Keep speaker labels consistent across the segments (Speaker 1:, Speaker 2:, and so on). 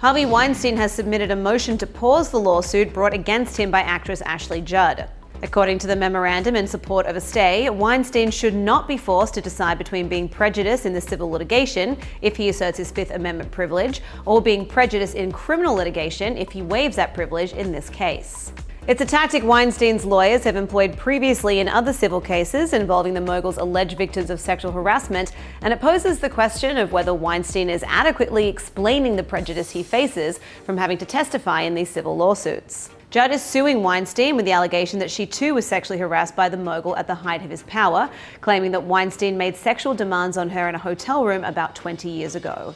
Speaker 1: Harvey Weinstein has submitted a motion to pause the lawsuit brought against him by actress Judd. According to the memorandum in support of a stay, Weinstein should not be forced to decide between being prejudiced in the civil litigation if he asserts his Fifth Amendment privilege, or being prejudiced in criminal litigation if he waives that privilege in this case. It's a tactic Weinstein's lawyers have employed previously in other civil cases involving the mogul's alleged victims of sexual harassment, and it poses the question of whether Weinstein is adequately explaining the prejudice he faces from having to testify in these civil lawsuits. Judd is suing Weinstein with the allegation that she too was sexually harassed by the mogul at the height of his power, claiming that Weinstein made sexual demands on her in a hotel room about 20 years ago.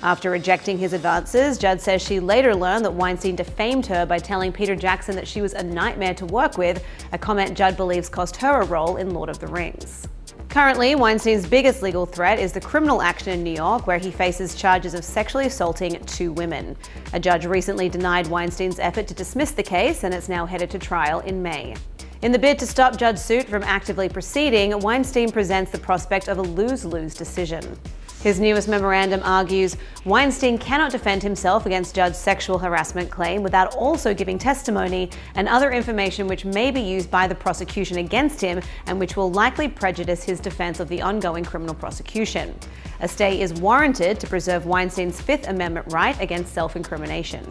Speaker 1: After rejecting his advances, Judd says she later learned that Weinstein defamed her by telling Peter Jackson that she was a nightmare to work with, a comment Judd believes cost her a role in Lord of the Rings. Currently, Weinstein's biggest legal threat is the criminal action in New York, where he faces charges of sexually assaulting 2 women. A judge recently denied Weinstein's effort to dismiss the case, and it's now headed to trial in May. In the bid to stop Judd's suit from actively proceeding, Weinstein presents the prospect of a lose-lose decision. His newest memorandum argues Weinstein cannot defend himself against Judd's sexual harassment claim without also giving testimony and other information which may be used by the prosecution against him and which will likely prejudice his defense of the ongoing criminal prosecution. A stay is warranted to preserve Weinstein's Fifth Amendment right against self-incrimination.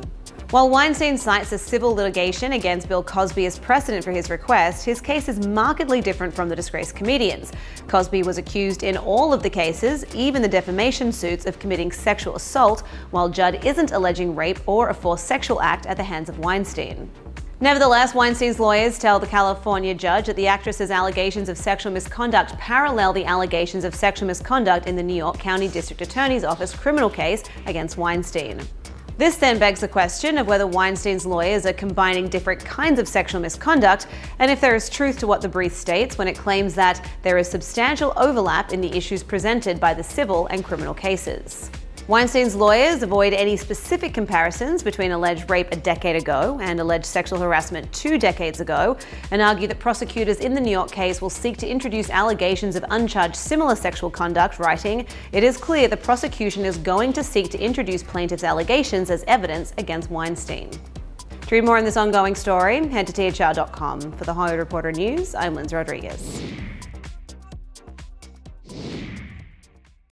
Speaker 1: While Weinstein cites a civil litigation against Bill Cosby as precedent for his request, his case is markedly different from the disgraced comedian's. Cosby was accused in all of the cases, even the defamation suits, of committing sexual assault, while Judd isn't alleging rape or a forced sexual act at the hands of Weinstein. Nevertheless, Weinstein's lawyers tell the California judge that the actress's allegations of sexual misconduct parallel the allegations of sexual misconduct in the New York County District Attorney's Office criminal case against Weinstein. This then begs the question of whether Weinstein's lawyers are combining different kinds of sexual misconduct, and if there is truth to what the brief states when it claims that there is substantial overlap in the issues presented by the civil and criminal cases. Weinstein's lawyers avoid any specific comparisons between alleged rape a decade ago and alleged sexual harassment 2 decades ago, and argue that prosecutors in the New York case will seek to introduce allegations of uncharged similar sexual conduct, writing, "It is clear the prosecution is going to seek to introduce plaintiff's allegations as evidence against Weinstein." To read more on this ongoing story, head to THR.com. For the Hollywood Reporter News, I'm Lindsay Rodriguez.